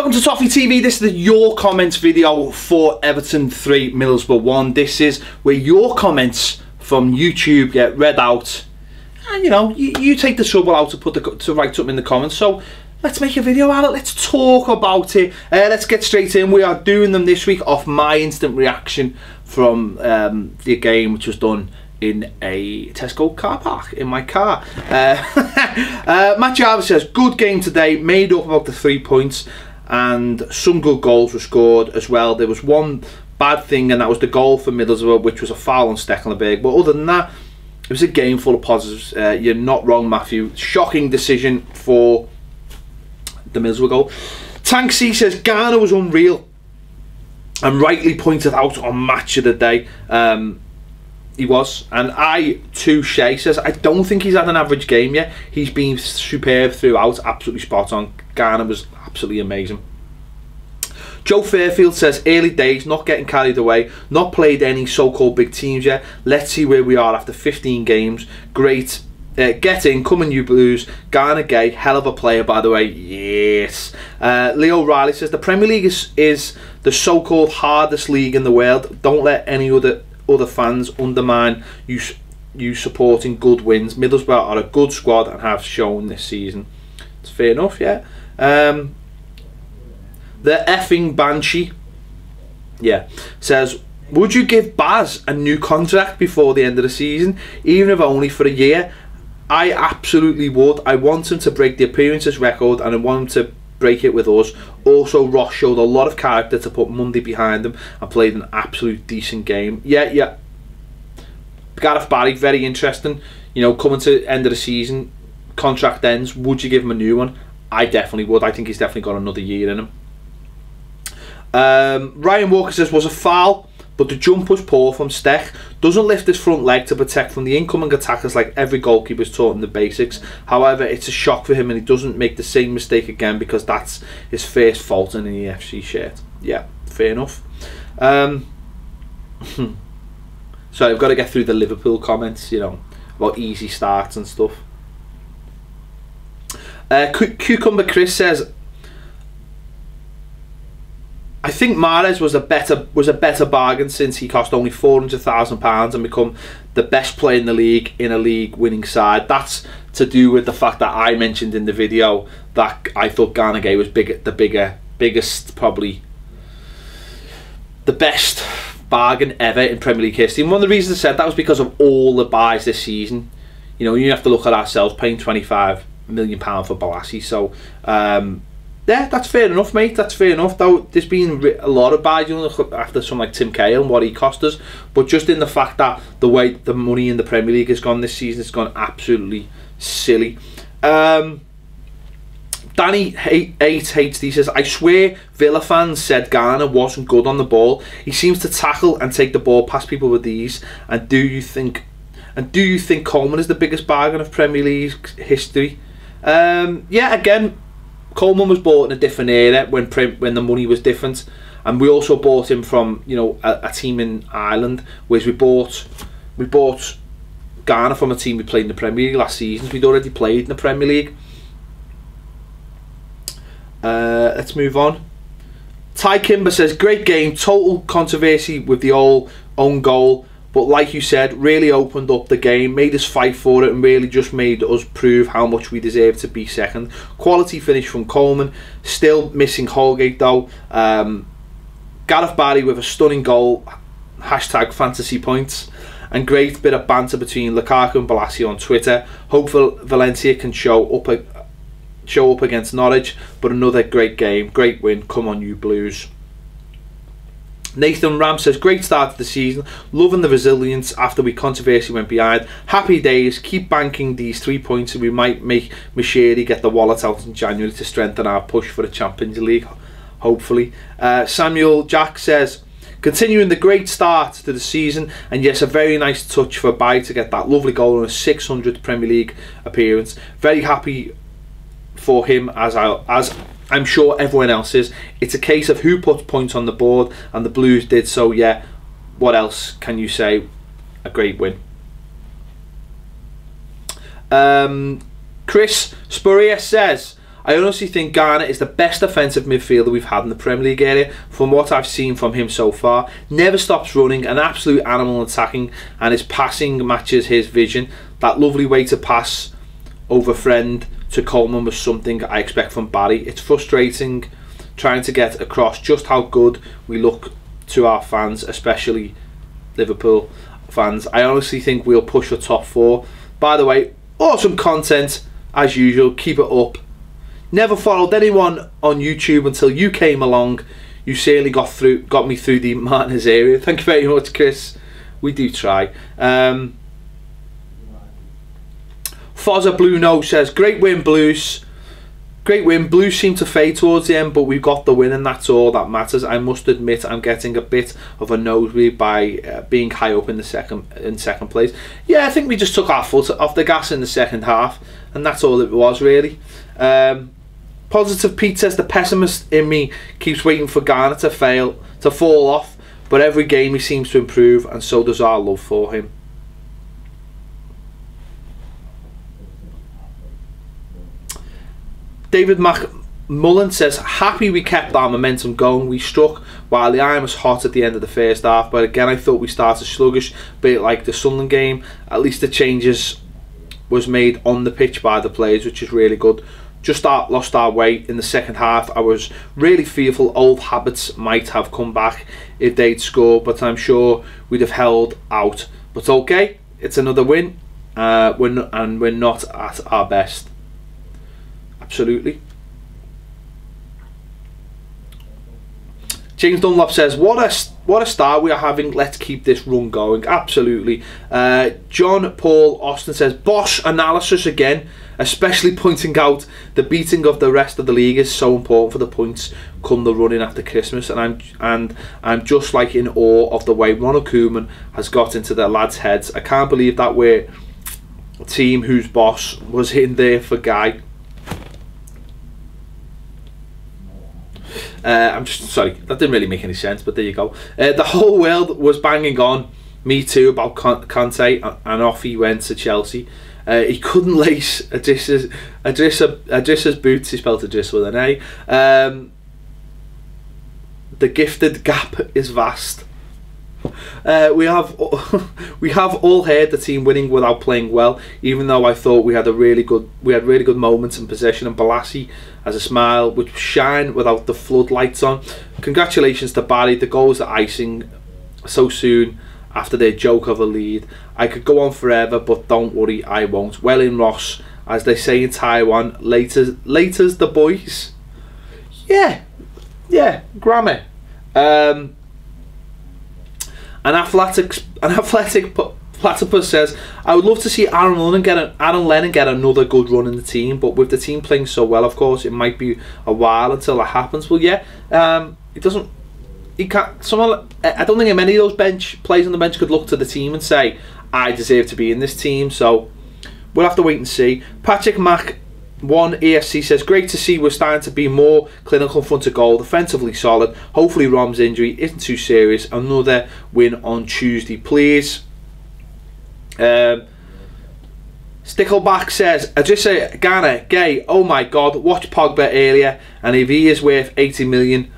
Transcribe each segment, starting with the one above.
Welcome to Toffee TV. This is your comments video for Everton 3, Middlesbrough 1. This is where your comments from YouTube get read out, and you know, you take the trouble out to write something in the comments. So let's make a video out of it. Let's talk about it. Let's get straight in. We are doing them this week off my instant reaction from the game, which was done in a Tesco car park in my car. Matt Jarvis says, good game today, made up about the 3 points, and some good goals were scored as well. There was one bad thing, and that was the goal for Middlesbrough, which was a foul on Stekelenburg. But other than that, it was a game full of positives. You're not wrong, Matthew. Shocking decision for the Middlesbrough goal. Tanksy says Garner was unreal and rightly pointed out on Match of the Day. He was, and I too. Shay says I don't think he's had an average game yet. He's been superb throughout, absolutely spot on. Garner was absolutely amazing. Joe Fairfield says early days, not getting carried away, not played any so-called big teams yet. Let's see where we are after 15 games. Great. Get in, come on you Blues. Garner Gay, hell of a player by the way. Yes. Leo Riley says the Premier League is the so-called hardest league in the world. Don't let any other fans undermine you supporting good wins. Middlesbrough are a good squad and have shown this season. It's fair enough, yeah. The effing Banshee, yeah, says, would you give Baz a new contract before the end of the season, even if only for a year? I absolutely would. I want him to break the appearances record, and I want him to break it with us. Also, Ross showed a lot of character to put Monday behind him and played an absolute decent game. Yeah. Gareth Barry, very interesting. You know, coming to end of the season, contract ends. Would you give him a new one? I definitely would. I think he's definitely got another year in him. Ryan Walker says, was a foul, but the jump was poor from Stech. Doesn't lift his front leg to protect from the incoming attackers like every goalkeeper's taught in the basics. However, it's a shock for him, and he doesn't make the same mistake again because that's his first fault in an EFC shirt. Yeah, fair enough. So I've got to get through the Liverpool comments, you know, about easy starts and stuff. Cucumber Chris says, I think Mahrez was a better bargain since he cost only £400,000 and become the best player in the league in a league-winning side. That's to do with the fact that I mentioned in the video that I thought Garner Gay was biggest, probably the best bargain ever in Premier League history. And one of the reasons I said that was because of all the buys this season. You know, you have to look at ourselves paying £25 million for Balassi. So. Yeah, that's fair enough, mate. That's fair enough. Though there's been a lot of buys, you know, after someone like Tim Cahill and what he cost us. But just in the fact that the way the money in the Premier League has gone this season, it's gone absolutely silly. Danny 8 HD says, I swear Villa fans said Garner wasn't good on the ball. He seems to tackle and take the ball past people with ease. And do you think Coleman is the biggest bargain of Premier League history? Yeah, again, Coleman was bought in a different era when the money was different, and we also bought him from, you know, a team in Ireland, whereas we bought Garner from a team we played in the Premier League last season. We'd already played in the Premier League. Let's move on. Ty Kimber says, great game, total controversy with the own goal, but like you said, really opened up the game, made us fight for it, and really just made us prove how much we deserve to be second. Quality finish from Coleman. Still missing Holgate though. Gareth Barry with a stunning goal. Hashtag fantasy points. And great bit of banter between Lukaku and Balassi on Twitter. Hopefully Valencia can show up against Norwich. But another great game. Great win. Come on you Blues. Nathan Ram says, great start to the season, loving the resilience after we controversially went behind. Happy days, keep banking these 3 points and we might make Machiri get the wallet out in January to strengthen our push for the Champions League, hopefully. Samuel Jack says, continuing the great start to the season, and yes, a very nice touch for Bay to get that lovely goal in a 600th Premier League appearance. Very happy for him, as I'm sure everyone else is. It's a case of who puts points on the board, and the Blues did so. Yeah, what else can you say? A great win. Chris Spurrier says, I honestly think Garner is the best defensive midfielder we've had in the Premier League area from what I've seen from him so far. Never stops running, an absolute animal attacking, and his passing matches his vision. That lovely way to pass over Friend to Coleman was something I expect from Barry. It's frustrating trying to get across just how good we look to our fans, especially Liverpool fans. I honestly think we'll push the top 4. By the way, awesome content as usual, keep it up. Never followed anyone on YouTube until you came along. You certainly got me through the Martinez area. Thank you very much, Chris. We do try. Fozza Blue Nose says, great win, Blues. Great win. Blues seem to fade towards the end, but we got the win, and that's all that matters. I must admit, I'm getting a bit of a nosebleed by being high up in the second place. Yeah, I think we just took our foot off the gas in the second half, and that's all it was really. Positive Pete says, the pessimist in me keeps waiting for Garner to fall off, but every game he seems to improve, and so does our love for him. David McMullen says, happy we kept our momentum going. We struck while the iron was hot at the end of the first half, but again I thought we started sluggish, a bit like the Sunderland game. At least the changes was made on the pitch by the players, which is really good. Just lost our way in the second half. I was really fearful old habits might have come back if they'd scored, but I'm sure we'd have held out. But okay, it's another win, we're not at our best. Absolutely. James Dunlop says, what a start we are having, let's keep this run going. Absolutely. John Paul Austin says, Bosch analysis again, especially pointing out the beating of the rest of the league is so important for the points come the running after Christmas, and I'm just like in awe of the way Ronald Koeman has got into the lads' heads. I can't believe that we're a team whose boss was in there for Guy. I'm just sorry, that didn't really make any sense, but there you go. The whole world was banging on me too about Conte, and off he went to Chelsea. He couldn't lace Adrissa's boots. He spelled Adrissa with an A. The gifted gap is vast. We have all heard the team winning without playing well, even though I thought we had really good moments in possession, and Balassi has a smile which shine without the floodlights on. Congratulations to Barry, the goals are icing so soon after their joke of a lead. I could go on forever, but don't worry, I won't. Well in Ross, as they say in Taiwan, later's the boys. Yeah, grammar. An athletic platypus says, I would love to see Aaron Lennon get another good run in the team, but with the team playing so well, of course, it might be a while until that happens. Well, yeah, he can't. I don't think many of those players on the bench could look to the team and say, I deserve to be in this team. So we'll have to wait and see. Patrick Mack 1 ESC says, great to see we're starting to be more clinical in front of goal, defensively solid. Hopefully Rom's injury isn't too serious. Another win on Tuesday, please. Stickleback says, Adrissa Ghana, gay, oh my god, watch Pogba earlier, and if he is worth 80 million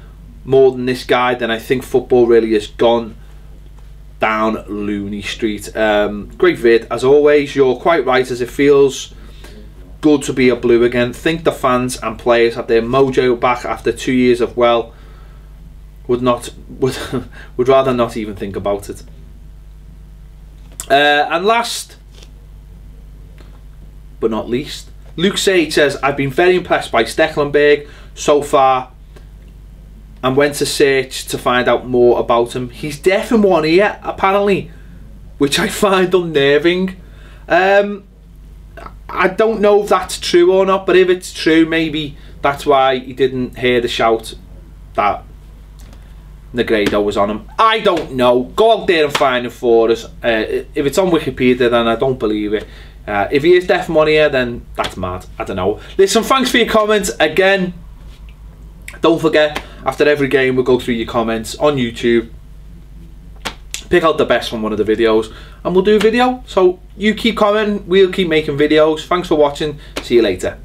more than this guy, then I think football really has gone down Looney Street. Great vid, as always. You're quite right, as it feels good to be a Blue again. Think the fans and players have their mojo back after 2 years of would rather not even think about it. And last but not least, Luke Sage says, I've been very impressed by Stecklenberg so far and went to search to find out more about him. He's deaf in one ear apparently, which I find unnerving. I don't know if that's true or not, but if it's true, maybe that's why he didn't hear the shout that Negredo was on him. I don't know. Go out there and find it for us. If it's on Wikipedia, then I don't believe it. If he is deaf in one ear, then that's mad. I don't know. Listen, thanks for your comments again. Don't forget, after every game we'll go through your comments on YouTube, pick out the best from one of the videos, and we'll do a video. So you keep commenting, we'll keep making videos. Thanks for watching. See you later.